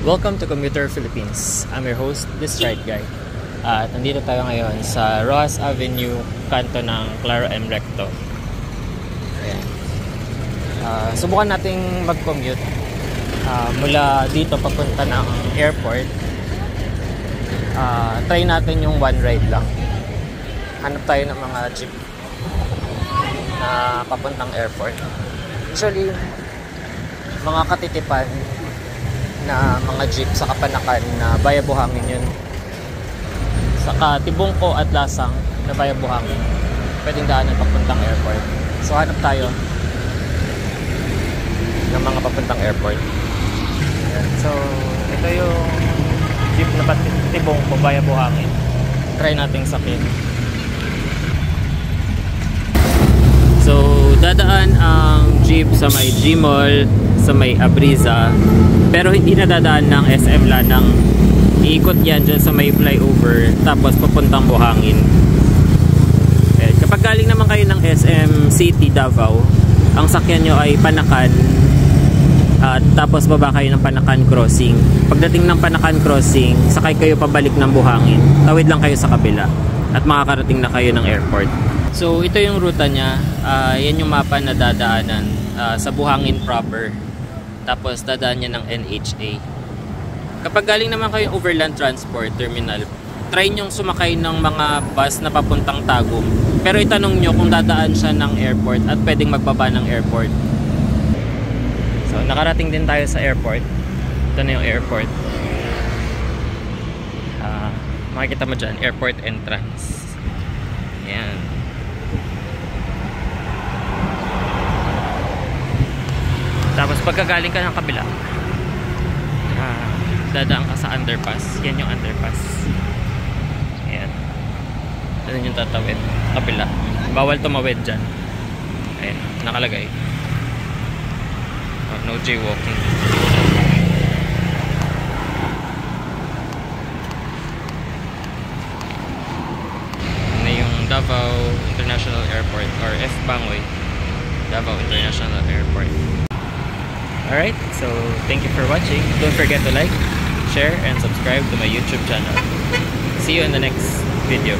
Welcome to Commuter Philippines. I'm your host, This Ride Guy. At nandito tayo ngayon sa Rojas Avenue, kanto ng Claro M. Recto. Ayan. Subukan nating mag-commute mula dito papunta ng airport. Try natin yung one ride lang. Hanap tayo ng mga jeep na papuntang airport. Usually, mga katitipan na mga jeep sa Kapanakan na Bayabuhangin yun. Saka Tibungko at Lasang na Bayabuhangin. Pwedeng daanan papuntang airport. So hanap tayo ng mga papuntang airport. Ayan. So ito yung jeep na Tibungko Bayabuhangin. Try nating sakyan. So dadaan ang jeep sa may G-Mall, sa may Abriza, pero hindi na dadaan ng SM Lanang. Iikot yan dyan sa may flyover, tapos papuntang Buhangin. Okay. Kapag galing naman kayo ng SM City Davao, ang sakyan nyo ay Panakan, at tapos baba kayo ng Panakan Crossing. Pagdating ng Panakan Crossing, sakay kayo pabalik ng Buhangin, tawid lang kayo sa kabila at makakarating na kayo ng airport. So ito yung ruta niya. Yan yung mapa na dadaanan sa Buhangin proper. Tapos dadaan niya ng NHA. Kapag galing naman kayo overland transport terminal, try nyong sumakay ng mga bus na papuntang Tagum. Pero itanong nyo kung dadaan siya ng airport at pwedeng magbaba ng airport. So nakarating din tayo sa airport. Ito na yung airport. Makikita mo dyan, airport entrance. Ayan. Tapos pagkagaling ka ng kabila, dadaan ka sa underpass. Yan yung underpass. Ayan. Yan yung tatawid. Kabila. Bawal tumawid dyan. Ayan. Nakalagay. No jaywalking. Yan na yung Davao International Airport or F. Bangoy. Davao International Airport. Alright, so thank you for watching. Don't forget to like, share, and subscribe to my YouTube channel. See you in the next video.